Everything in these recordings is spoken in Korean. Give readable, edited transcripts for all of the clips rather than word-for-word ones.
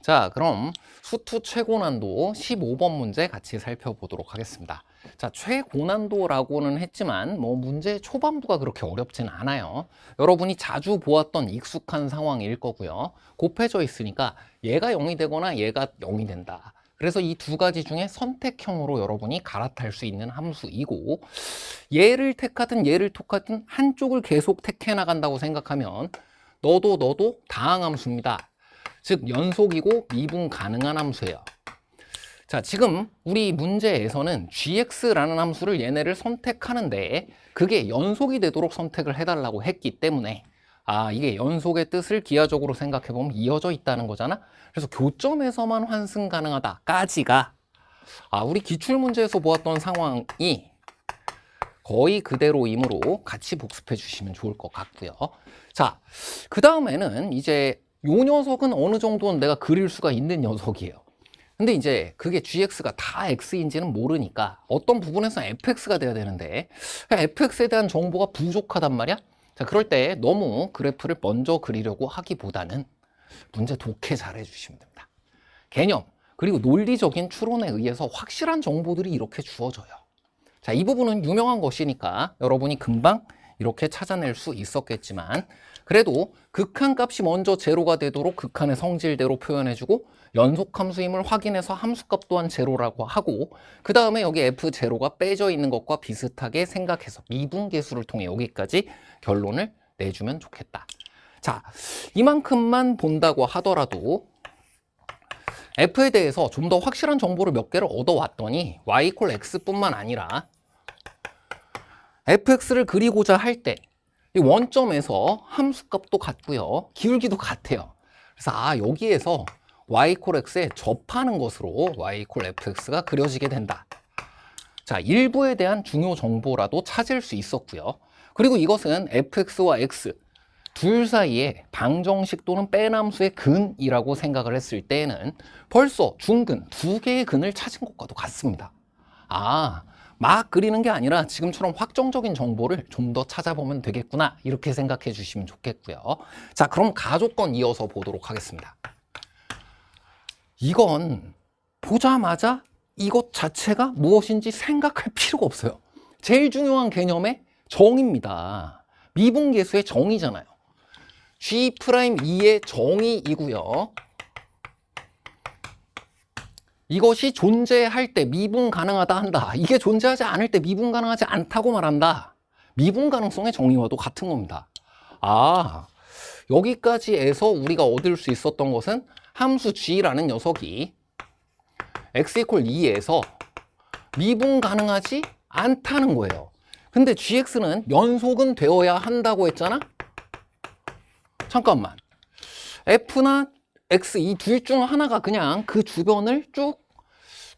자, 그럼 수투 최고난도 15번 문제 같이 살펴보도록 하겠습니다. 자, 최고난도라고는 했지만 뭐 문제 초반부가 그렇게 어렵진 않아요. 여러분이 자주 보았던 익숙한 상황일 거고요. 곱해져 있으니까 얘가 0이 되거나 얘가 0이 된다. 그래서 이 두 가지 중에 선택형으로 여러분이 갈아탈 수 있는 함수이고, 얘를 택하든 얘를 택하든 한쪽을 계속 택해 나간다고 생각하면 너도 다항함수입니다. 즉 연속이고 미분 가능한 함수예요. 자, 지금 우리 문제에서는 gx라는 함수를 얘네를 선택하는데 그게 연속이 되도록 선택을 해달라고 했기 때문에 이게 연속의 뜻을 기하적으로 생각해보면 이어져 있다는 거잖아. 그래서 교점에서만 환승 가능하다까지가 우리 기출문제에서 보았던 상황이 거의 그대로이므로 같이 복습해 주시면 좋을 것 같고요. 자, 그 다음에는 이제 요 녀석은 어느 정도는 내가 그릴 수가 있는 녀석이에요. 근데 이제 그게 gx가 다 x인지는 모르니까 어떤 부분에서 fx가 돼야 되는데 fx에 대한 정보가 부족하단 말이야. 자, 그럴 때 너무 그래프를 먼저 그리려고 하기보다는 문제 독해 잘 해주시면 됩니다. 개념 그리고 논리적인 추론에 의해서 확실한 정보들이 이렇게 주어져요. 자, 이 부분은 유명한 것이니까 여러분이 금방 이렇게 찾아낼 수 있었겠지만 그래도 극한값이 먼저 제로가 되도록 극한의 성질대로 표현해주고 연속함수임을 확인해서 함수값 또한 제로라고 하고 그 다음에 여기 f0가 빼져 있는 것과 비슷하게 생각해서 미분계수를 통해 여기까지 결론을 내주면 좋겠다. 자, 이만큼만 본다고 하더라도 f에 대해서 좀 더 확실한 정보를 몇 개를 얻어왔더니 y = x뿐만 아니라 fx를 그리고자 할 때 이 원점에서 함수값도 같고요. 기울기도 같아요. 그래서 여기에서 y = x에 접하는 것으로 y = fx가 그려지게 된다. 자, 일부에 대한 중요 정보라도 찾을 수 있었고요. 그리고 이것은 fx와 x 둘 사이에 방정식 또는 빼남수의 근이라고 생각을 했을 때에는 벌써 중근 두 개의 근을 찾은 것과도 같습니다. 막 그리는 게 아니라 지금처럼 확정적인 정보를 좀 더 찾아보면 되겠구나 이렇게 생각해 주시면 좋겠고요. 자, 그럼 가조건 이어서 보도록 하겠습니다. 이건 보자마자 이것 자체가 무엇인지 생각할 필요가 없어요. 제일 중요한 개념의 정의입니다. 미분계수의 정의잖아요. G'2의 정의이고요. 이것이 존재할 때 미분 가능하다 한다. 이게 존재하지 않을 때 미분 가능하지 않다고 말한다. 미분 가능성의 정의와도 같은 겁니다. 여기까지에서 우리가 얻을 수 있었던 것은 함수 g라는 녀석이 x = 2에서 미분 가능하지 않다는 거예요. 근데 gx는 연속은 되어야 한다고 했잖아? 잠깐만. f나 x 이 둘 중 하나가 그냥 그 주변을 쭉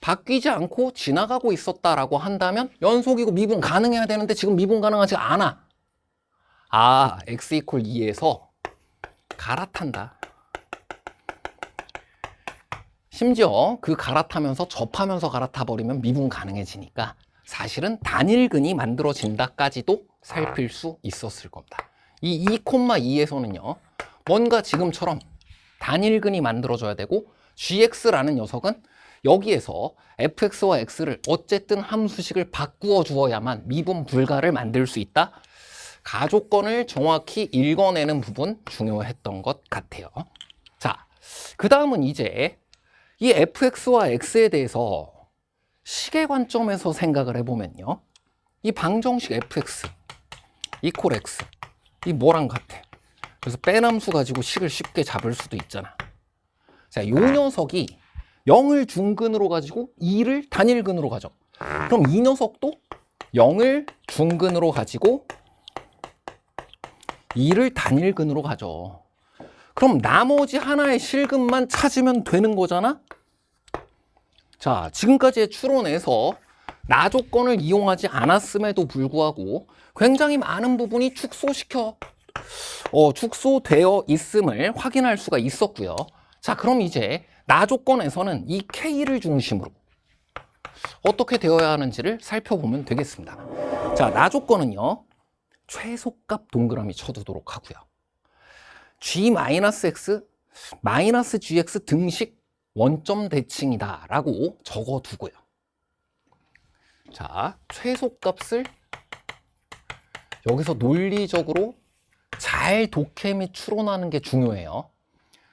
바뀌지 않고 지나가고 있었다라고 한다면 연속이고 미분 가능해야 되는데 지금 미분 가능하지 않아. x = 2에서 갈아탄다. 심지어 그 갈아타면서 접하면서 갈아타버리면 미분 가능해지니까 사실은 단일근이 만들어진다까지도 살필 수 있었을 겁니다. 이 2,2에서는요. 뭔가 지금처럼 단일근이 만들어져야 되고 gx라는 녀석은 여기에서 fx와 x를 어쨌든 함수식을 바꾸어 주어야만 미분 불가를 만들 수 있다. 가조건을 정확히 읽어내는 부분 중요했던 것 같아요. 자, 그 다음은 이제 이 fx와 x에 대해서 식의 관점에서 생각을 해보면요. 이 방정식 fx = x 이 뭐랑 같아? 그래서 빼남수 가지고 식을 쉽게 잡을 수도 있잖아. 자, 요 녀석이 0을 중근으로 가지고 2를 단일근으로 가져. 그럼 이 녀석도 0을 중근으로 가지고 2를 단일근으로 가져. 그럼 나머지 하나의 실근만 찾으면 되는 거잖아? 자, 지금까지의 추론에서 나 조건을 이용하지 않았음에도 불구하고 굉장히 많은 부분이 축소되어 있음을 확인할 수가 있었고요. 자, 그럼 이제 나 조건에서는 이 K를 중심으로 어떻게 되어야 하는지를 살펴보면 되겠습니다. 자, 나 조건은요. 최소값 동그라미 쳐두도록 하고요. G-X 마이너스 gx 등식 원점 대칭이다 라고 적어두고요. 자, 최소값을 여기서 논리적으로 잘 독해 및 추론하는 게 중요해요.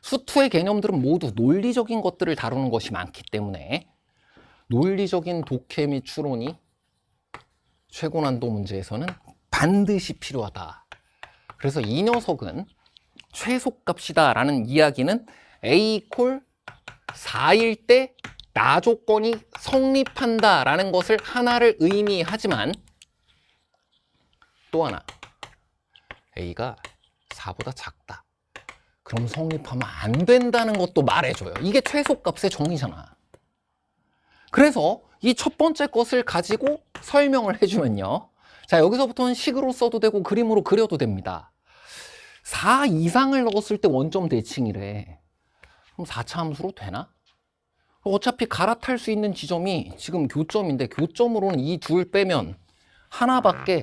수투의 개념들은 모두 논리적인 것들을 다루는 것이 많기 때문에 논리적인 독해 및 추론이 최고난도 문제에서는 반드시 필요하다. 그래서 이 녀석은 최소값이다 라는 이야기는 a 이퀄 4일 때 나 조건이 성립한다 라는 것을 하나를 의미하지만 또 하나 a가 4보다 작다. 그럼 성립하면 안 된다는 것도 말해줘요. 이게 최소값의 정의잖아. 그래서 이 첫 번째 것을 가지고 설명을 해주면요. 자, 여기서부터는 식으로 써도 되고 그림으로 그려도 됩니다. 4 이상을 넣었을 때 원점 대칭이래. 그럼 4차 함수로 되나? 어차피 갈아탈 수 있는 지점이 지금 교점인데 교점으로는 이 둘 빼면 하나밖에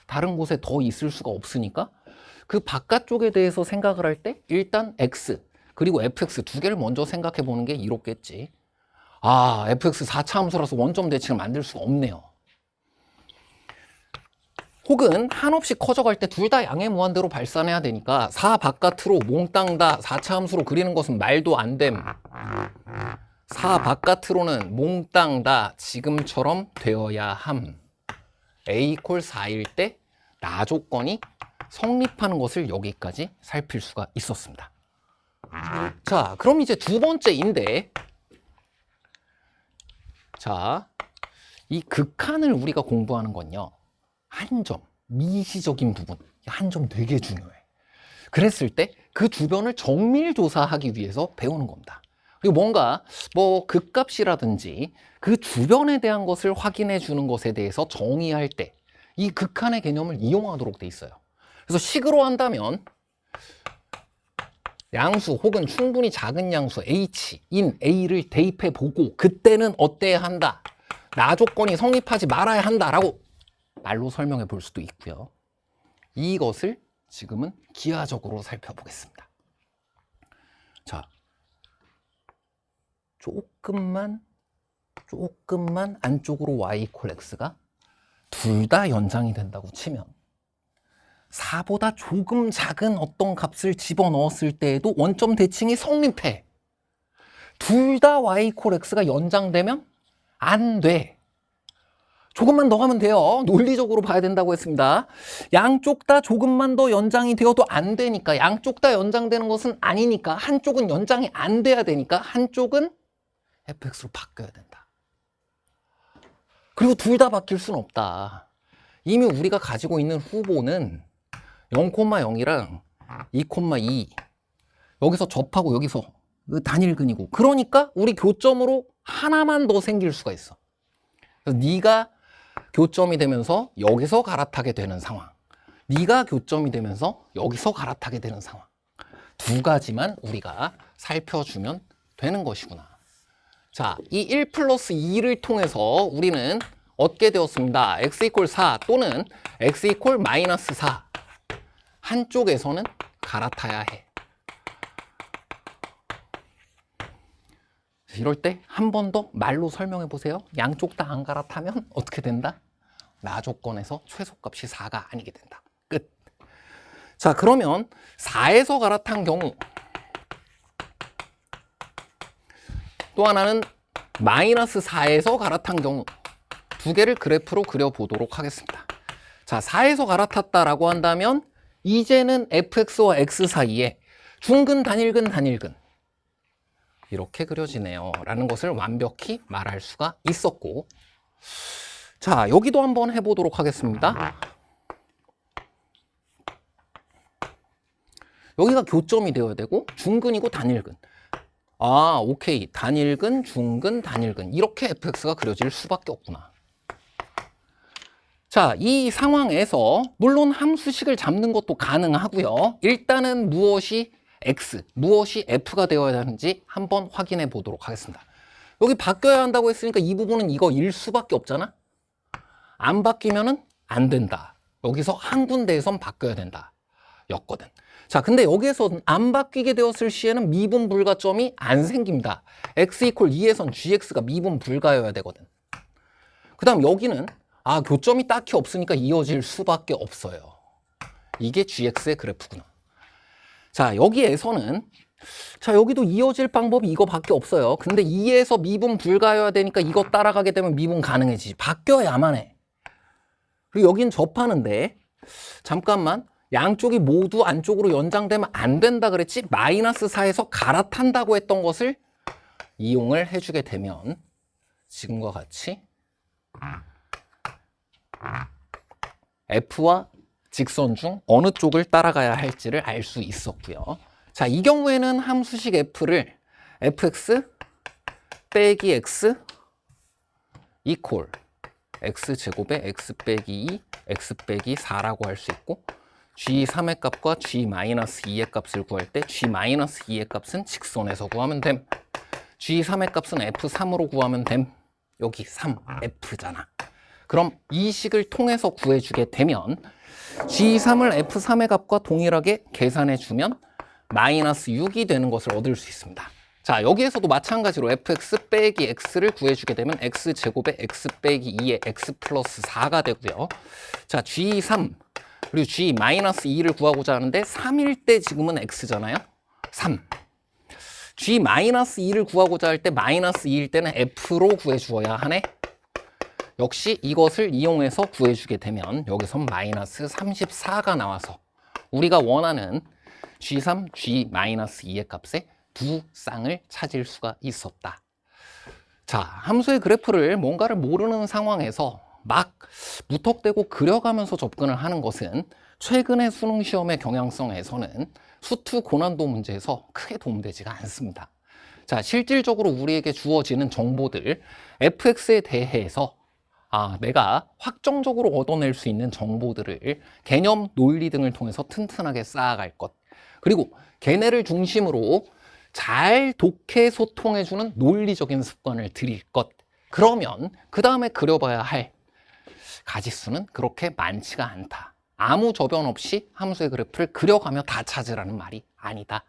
다른 곳에 더 있을 수가 없으니까 그 바깥쪽에 대해서 생각을 할 때 일단 x 그리고 fx 두 개를 먼저 생각해 보는 게 이롭겠지. 아, fx 4차 함수라서 원점 대칭을 만들 수가 없네요. 혹은 한없이 커져갈 때 둘 다 양의 무한대로 발산해야 되니까 4 바깥으로 몽땅 다 4차 함수로 그리는 것은 말도 안 됨. 4 바깥으로는 몽땅 다 지금처럼 되어야 함. a 이퀄 4일 때 나 조건이 성립하는 것을 여기까지 살필 수가 있었습니다. 자, 그럼 이제 두 번째인데, 자, 이 극한을 우리가 공부하는 건요, 한 점, 미시적인 부분, 한 점 되게 중요해. 그랬을 때 그 주변을 정밀 조사하기 위해서 배우는 겁니다. 그리고 뭔가 뭐 극값이라든지 그 주변에 대한 것을 확인해 주는 것에 대해서 정의할 때 이 극한의 개념을 이용하도록 돼 있어요. 그래서 식으로 한다면 양수 혹은 충분히 작은 양수 h인 a를 대입해 보고 그때는 어때야 한다. 나 조건이 성립하지 말아야 한다라고 말로 설명해 볼 수도 있고요. 이것을 지금은 기하적으로 살펴보겠습니다. 자, 조금만 안쪽으로 y 이퀄 x가 둘 다 연장이 된다고 치면 4보다 조금 작은 어떤 값을 집어넣었을 때에도 원점 대칭이 성립해. 둘 다 y 이퀄 x가 연장되면 안 돼. 조금만 더 가면 돼요. 논리적으로 봐야 된다고 했습니다. 양쪽 다 조금만 더 연장이 되어도 안 되니까, 양쪽 다 연장되는 것은 아니니까, 한쪽은 연장이 안 돼야 되니까 한쪽은 fx로 바뀌어야 된다. 그리고 둘 다 바뀔 수는 없다. 이미 우리가 가지고 있는 후보는 0,0이랑 2,2 여기서 접하고 여기서 단일근이고, 그러니까 우리 교점으로 하나만 더 생길 수가 있어. 그래서 네가 교점이 되면서 여기서 갈아타게 되는 상황, 네가 교점이 되면서 여기서 갈아타게 되는 상황, 두 가지만 우리가 살펴주면 되는 것이구나. 자, 이 1 플러스 2를 통해서 우리는 얻게 되었습니다. x 이퀄 4 또는 x 이퀄 마이너스 4. 한쪽에서는 갈아타야 해. 이럴 때 한 번 더 말로 설명해 보세요. 양쪽 다 안 갈아타면 어떻게 된다? 나 조건에서 최소값이 4가 아니게 된다. 끝. 자, 그러면 4에서 갈아탄 경우, 또 하나는 마이너스 4에서 갈아탄 경우, 두 개를 그래프로 그려보도록 하겠습니다. 자, 4에서 갈아탔다라고 한다면 이제는 fx와 x 사이에 중근, 단일근 이렇게 그려지네요 라는 것을 완벽히 말할 수가 있었고, 자, 여기도 한번 해보도록 하겠습니다. 여기가 교점이 되어야 되고 중근이고 단일근. 아, 오케이. 단일근, 중근, 단일근. 이렇게 fx가 그려질 수밖에 없구나. 자, 이 상황에서 물론 함수식을 잡는 것도 가능하고요. 일단은 무엇이 x, 무엇이 f가 되어야 하는지 한번 확인해 보도록 하겠습니다. 여기 바뀌어야 한다고 했으니까 이 부분은 이거일 수밖에 없잖아. 안 바뀌면은 안 된다. 여기서 한 군데에선 바뀌어야 된다. 였거든. 자, 근데 여기에서 안 바뀌게 되었을 시에는 미분 불가점이 안 생깁니다. x 이퀄 2에선 gx가 미분 불가여야 되거든. 그 다음 여기는 교점이 딱히 없으니까 이어질 수밖에 없어요. 이게 gx의 그래프구나. 자, 여기에서는 여기도 이어질 방법이 이거밖에 없어요. 근데 2에서 미분 불가여야 되니까 이거 따라가게 되면 미분 가능해지지. 바뀌어야만 해. 그리고 여긴 접하는데 잠깐만, 양쪽이 모두 안쪽으로 연장되면 안 된다 그랬지? 마이너스 4에서 갈아탄다고 했던 것을 이용을 해주게 되면 지금과 같이 F와 직선 중 어느 쪽을 따라가야 할지를 알 수 있었고요. 자, 이 경우에는 함수식 F를 fx 빼기 x 이퀄 x제곱에 x 빼기 2, x 빼기 4라고 할 수 있고, g3의 값과 g-2의 값을 구할 때 g-2의 값은 직선에서 구하면 됨. g3의 값은 f3으로 구하면 됨. 여기 3f잖아. 그럼 이 식을 통해서 구해주게 되면 g3을 f3의 값과 동일하게 계산해주면 마이너스 6이 되는 것을 얻을 수 있습니다. 자, 여기에서도 마찬가지로 fx 빼기 x를 구해주게 되면 x제곱에 x 빼기 2의 x 플러스 4가 되고요. 자, g3 그리고 g-2를 구하고자 하는데 3일 때 지금은 x잖아요. 3. g-2를 구하고자 할 때 마이너스 2일 때는 f로 구해주어야 하네. 역시 이것을 이용해서 구해주게 되면 여기서 마이너스 34가 나와서 우리가 원하는 g3, g-2의 값에 두 쌍을 찾을 수가 있었다. 자, 함수의 그래프를 뭔가를 모르는 상황에서 막 무턱대고 그려가면서 접근을 하는 것은 최근의 수능 시험의 경향성에서는 수투 고난도 문제에서 크게 도움되지가 않습니다. 자, 실질적으로 우리에게 주어지는 정보들, fx에 대해서 내가 확정적으로 얻어낼 수 있는 정보들을 개념, 논리 등을 통해서 튼튼하게 쌓아갈 것, 그리고 걔네를 중심으로 잘 독해 소통해주는 논리적인 습관을 들일 것. 그러면 그 다음에 그려봐야 할 가지수는 그렇게 많지가 않다. 아무 저변 없이 함수의 그래프를 그려가며 다 찾으라는 말이 아니다.